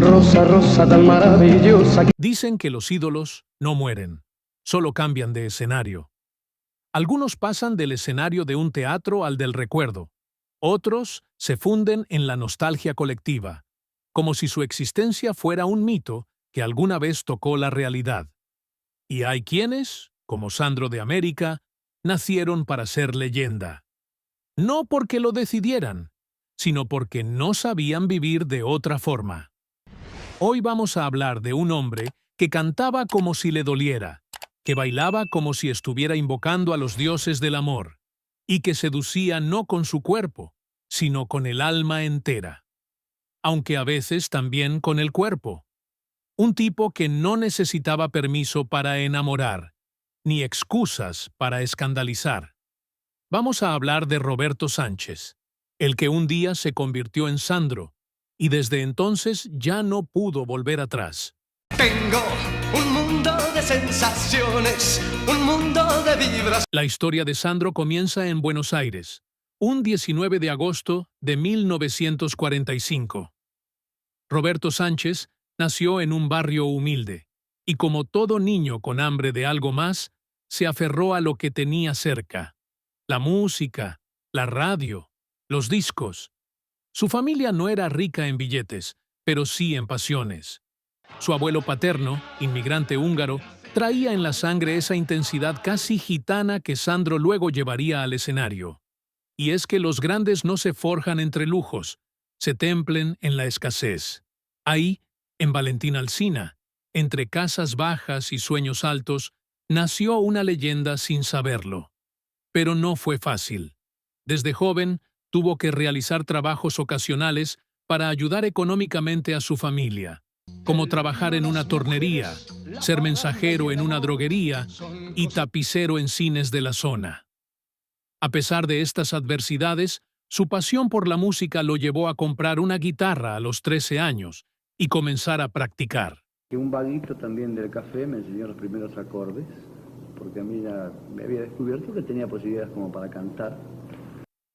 Rosa, rosa tan maravillosa. Dicen que los ídolos no mueren, solo cambian de escenario. Algunos pasan del escenario de un teatro al del recuerdo. Otros se funden en la nostalgia colectiva, como si su existencia fuera un mito que alguna vez tocó la realidad. Y hay quienes, como Sandro de América, nacieron para ser leyenda. No porque lo decidieran, sino porque no sabían vivir de otra forma. Hoy vamos a hablar de un hombre que cantaba como si le doliera, que bailaba como si estuviera invocando a los dioses del amor, y que seducía no con su cuerpo, sino con el alma entera. Aunque a veces también con el cuerpo. Un tipo que no necesitaba permiso para enamorar, ni excusas para escandalizar. Vamos a hablar de Roberto Sánchez, el que un día se convirtió en Sandro, y desde entonces ya no pudo volver atrás. Tengo un mundo de sensaciones, un mundo de vibras. La historia de Sandro comienza en Buenos Aires, un 19 de agosto de 1945. Roberto Sánchez nació en un barrio humilde, y como todo niño con hambre de algo más, se aferró a lo que tenía cerca: la música, la radio, los discos. Su familia no era rica en billetes, pero sí en pasiones. Su abuelo paterno, inmigrante húngaro, traía en la sangre esa intensidad casi gitana que Sandro luego llevaría al escenario. Y es que los grandes no se forjan entre lujos, se templen en la escasez. Ahí, en Valentín Alsina, entre casas bajas y sueños altos, nació una leyenda sin saberlo. Pero no fue fácil. Desde joven, tuvo que realizar trabajos ocasionales para ayudar económicamente a su familia, como trabajar en una tornería, ser mensajero en una droguería y tapicero en cines de la zona. A pesar de estas adversidades, su pasión por la música lo llevó a comprar una guitarra a los 13 años y comenzar a practicar. Un vaguito también del café me enseñó los primeros acordes, porque a mí ya me había descubierto que tenía posibilidades como para cantar.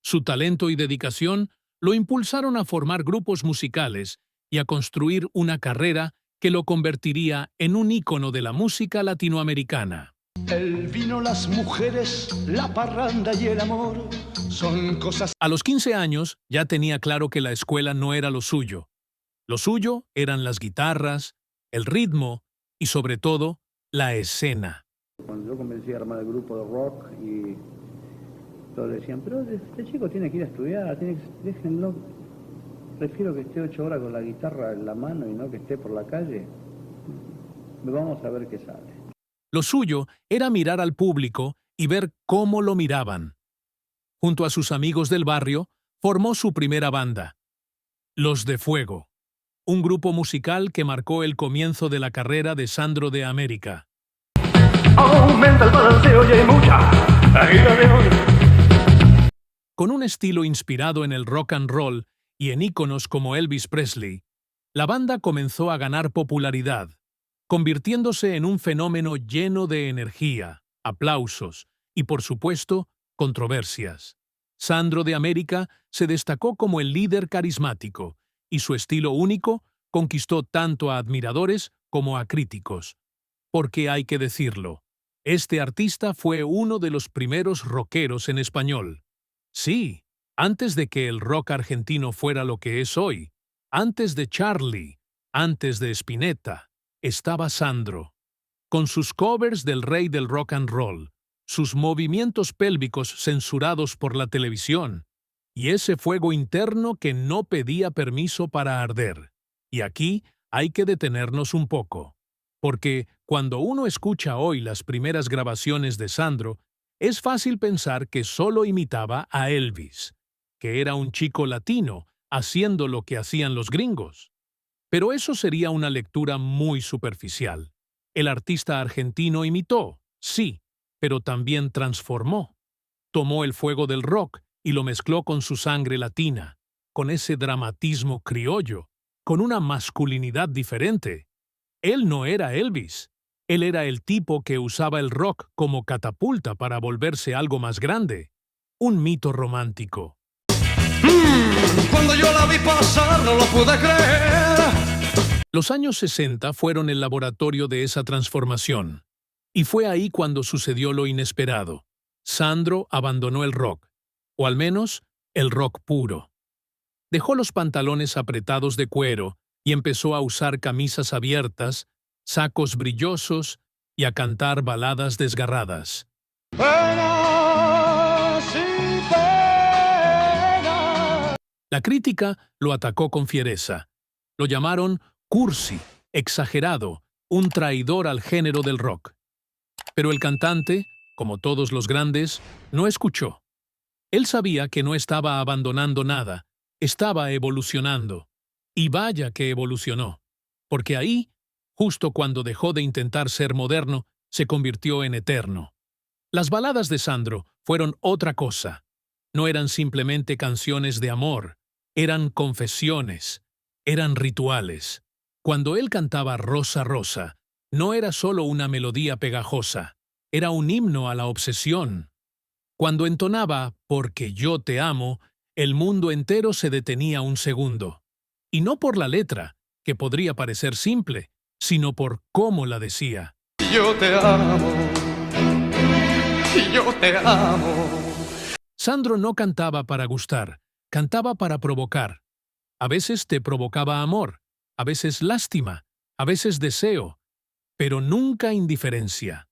Su talento y dedicación lo impulsaron a formar grupos musicales y a construir una carrera que lo convertiría en un ícono de la música latinoamericana. El vino, las mujeres, la parranda y el amor son cosas. A los 15 años ya tenía claro que la escuela no era lo suyo. Lo suyo eran las guitarras, el ritmo y, sobre todo, la escena. Cuando yo comencé a armar el grupo de rock y todos decían, pero este chico tiene que ir a estudiar, déjenlo. Prefiero que esté 8 horas con la guitarra en la mano y no que esté por la calle. Vamos a ver qué sale. Lo suyo era mirar al público y ver cómo lo miraban. Junto a sus amigos del barrio, formó su primera banda, Los de Fuego, un grupo musical que marcó el comienzo de la carrera de Sandro de América. Aumenta el balanceo y hay mucha agitación. Con un estilo inspirado en el rock and roll y en íconos como Elvis Presley, la banda comenzó a ganar popularidad, convirtiéndose en un fenómeno lleno de energía, aplausos y, por supuesto, controversias. Sandro de América se destacó como el líder carismático, y su estilo único conquistó tanto a admiradores como a críticos. Porque hay que decirlo, este artista fue uno de los primeros rockeros en español. Sí, antes de que el rock argentino fuera lo que es hoy, antes de Charly, antes de Spinetta, estaba Sandro. Con sus covers del rey del rock and roll, sus movimientos pélvicos censurados por la televisión, y ese fuego interno que no pedía permiso para arder. Y aquí hay que detenernos un poco, porque cuando uno escucha hoy las primeras grabaciones de Sandro, es fácil pensar que solo imitaba a Elvis, que era un chico latino haciendo lo que hacían los gringos. Pero eso sería una lectura muy superficial. El artista argentino imitó, sí, pero también transformó. Tomó el fuego del rock y lo mezcló con su sangre latina, con ese dramatismo criollo, con una masculinidad diferente. Él no era Elvis. Él era el tipo que usaba el rock como catapulta para volverse algo más grande. Un mito romántico. Cuando yo la vi pasar no lo pude creer. Los años 60 fueron el laboratorio de esa transformación. Y fue ahí cuando sucedió lo inesperado. Sandro abandonó el rock, o al menos el rock puro. Dejó los pantalones apretados de cuero y empezó a usar camisas abiertas, sacos brillosos y a cantar baladas desgarradas. La crítica lo atacó con fiereza. Lo llamaron cursi, exagerado, un traidor al género del rock. Pero el cantante, como todos los grandes, no escuchó. Él sabía que no estaba abandonando nada, estaba evolucionando. Y vaya que evolucionó, porque ahí, justo cuando dejó de intentar ser moderno, se convirtió en eterno. Las baladas de Sandro fueron otra cosa. No eran simplemente canciones de amor, eran confesiones, eran rituales. Cuando él cantaba Rosa, Rosa, no era solo una melodía pegajosa, era un himno a la obsesión. Cuando entonaba Porque yo te amo, el mundo entero se detenía un segundo. Y no por la letra, que podría parecer simple, sino por cómo la decía. Yo te amo, yo te amo. Sandro no cantaba para gustar, cantaba para provocar. A veces te provocaba amor, a veces lástima, a veces deseo, pero nunca indiferencia.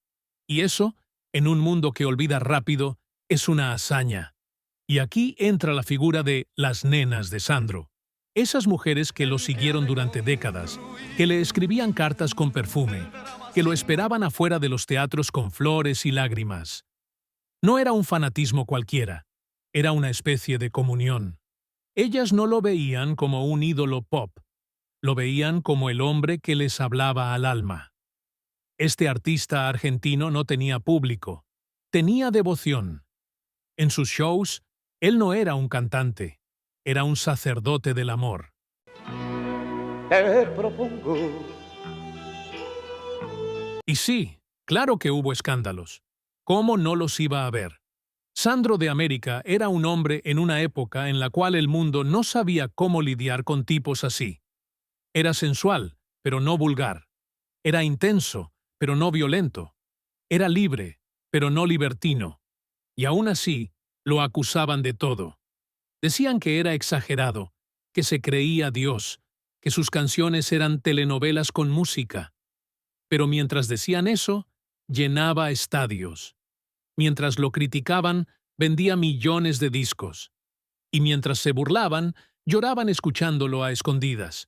Y eso, en un mundo que olvida rápido, es una hazaña. Y aquí entra la figura de las nenas de Sandro. Esas mujeres que lo siguieron durante décadas, que le escribían cartas con perfume, que lo esperaban afuera de los teatros con flores y lágrimas. No era un fanatismo cualquiera, era una especie de comunión. Ellas no lo veían como un ídolo pop, lo veían como el hombre que les hablaba al alma. Este artista argentino no tenía público, tenía devoción. En sus shows, él no era un cantante, era un sacerdote del amor. Te propongo. Y sí, claro que hubo escándalos. ¿Cómo no los iba a haber? Sandro de América era un hombre en una época en la cual el mundo no sabía cómo lidiar con tipos así. Era sensual, pero no vulgar. Era intenso, pero no violento. Era libre, pero no libertino. Y aún así, lo acusaban de todo. Decían que era exagerado, que se creía Dios, que sus canciones eran telenovelas con música. Pero mientras decían eso, llenaba estadios. Mientras lo criticaban, vendía millones de discos. Y mientras se burlaban, lloraban escuchándolo a escondidas.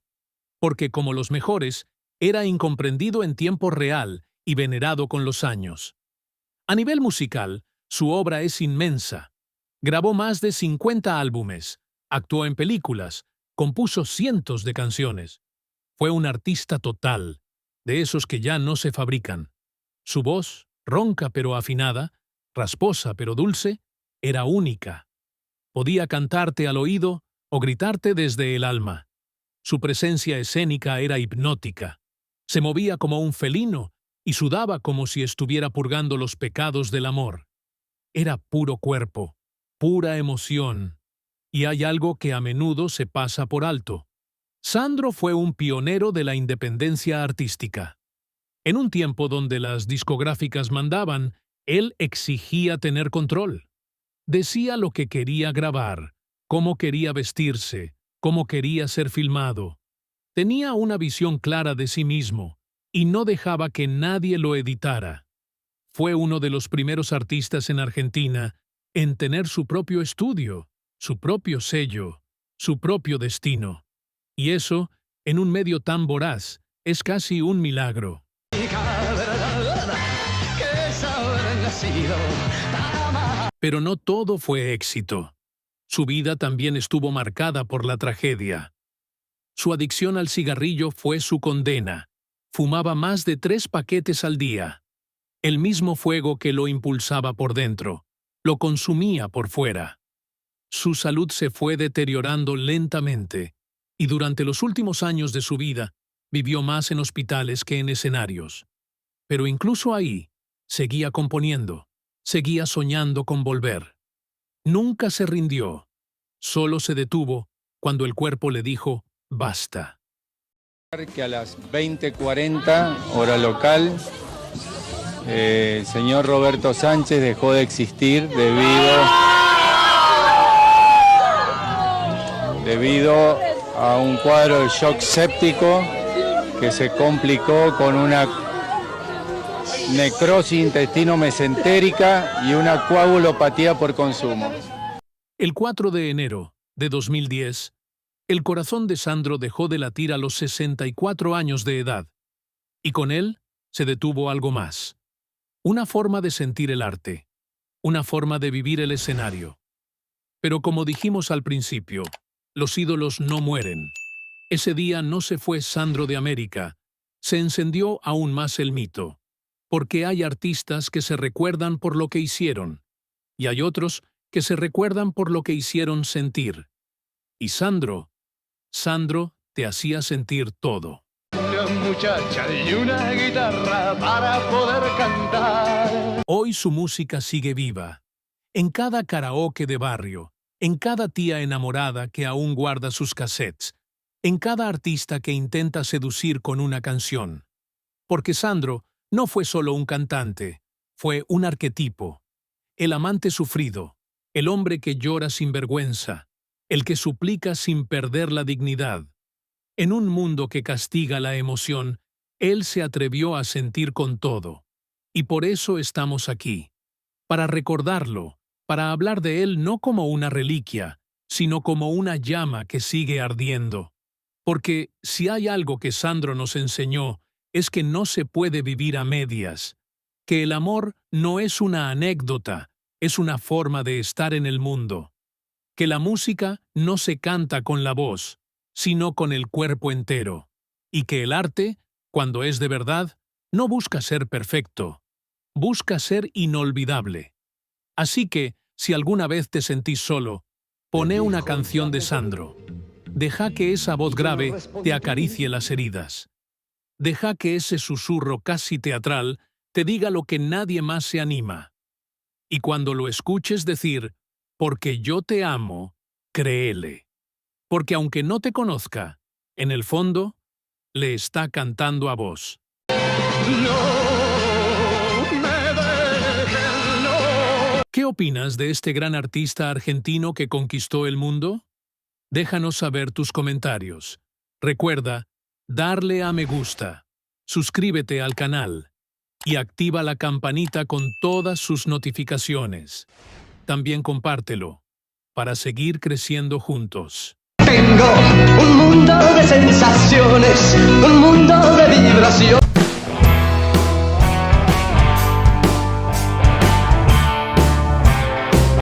Porque como los mejores, era incomprendido en tiempo real y venerado con los años. A nivel musical, su obra es inmensa. Grabó más de 50 álbumes, actuó en películas, compuso cientos de canciones. Fue un artista total, de esos que ya no se fabrican. Su voz, ronca pero afinada, rasposa pero dulce, era única. Podía cantarte al oído o gritarte desde el alma. Su presencia escénica era hipnótica. Se movía como un felino y sudaba como si estuviera purgando los pecados del amor. Era puro cuerpo, pura emoción. Y hay algo que a menudo se pasa por alto. Sandro fue un pionero de la independencia artística. En un tiempo donde las discográficas mandaban, él exigía tener control. Decía lo que quería grabar, cómo quería vestirse, cómo quería ser filmado. Tenía una visión clara de sí mismo y no dejaba que nadie lo editara. Fue uno de los primeros artistas en Argentina en tener su propio estudio, su propio sello, su propio destino. Y eso, en un medio tan voraz, es casi un milagro. Pero no todo fue éxito. Su vida también estuvo marcada por la tragedia. Su adicción al cigarrillo fue su condena. Fumaba más de 3 paquetes al día. El mismo fuego que lo impulsaba por dentro, lo consumía por fuera. Su salud se fue deteriorando lentamente, y durante los últimos años de su vida, vivió más en hospitales que en escenarios. Pero incluso ahí, seguía componiendo, seguía soñando con volver. Nunca se rindió, solo se detuvo cuando el cuerpo le dijo, basta. Que a las 20:40 hora local, el señor Roberto Sánchez dejó de existir debido a un cuadro de shock séptico que se complicó con una necrosis intestino-mesentérica y una coagulopatía por consumo. El 4 de enero de 2010, el corazón de Sandro dejó de latir a los 64 años de edad, y con él se detuvo algo más. Una forma de sentir el arte, una forma de vivir el escenario. Pero como dijimos al principio, los ídolos no mueren. Ese día no se fue Sandro de América, se encendió aún más el mito, porque hay artistas que se recuerdan por lo que hicieron, y hay otros que se recuerdan por lo que hicieron sentir. Y Sandro te hacía sentir todo. Una muchacha y una guitarra para poder cantar. Hoy su música sigue viva, en cada karaoke de barrio, en cada tía enamorada que aún guarda sus cassettes, en cada artista que intenta seducir con una canción. Porque Sandro no fue solo un cantante, fue un arquetipo. El amante sufrido, el hombre que llora sin vergüenza, el que suplica sin perder la dignidad. En un mundo que castiga la emoción, él se atrevió a sentir con todo. Y por eso estamos aquí. Para recordarlo, para hablar de él no como una reliquia, sino como una llama que sigue ardiendo. Porque si hay algo que Sandro nos enseñó, es que no se puede vivir a medias. Que el amor no es una anécdota, es una forma de estar en el mundo. Que la música no se canta con la voz, sino con el cuerpo entero. Y que el arte, cuando es de verdad, no busca ser perfecto, busca ser inolvidable. Así que, si alguna vez te sentís solo, poné una canción de Sandro. Deja que esa voz grave te acaricie las heridas. Deja que ese susurro casi teatral te diga lo que nadie más se anima. Y cuando lo escuches decir, porque yo te amo, créele. Porque aunque no te conozca, en el fondo, le está cantando a vos. ¿Qué opinas de este gran artista argentino que conquistó el mundo? Déjanos saber tus comentarios. Recuerda, darle a me gusta, suscríbete al canal y activa la campanita con todas sus notificaciones. También compártelo, para seguir creciendo juntos. Tengo un mundo de sensaciones,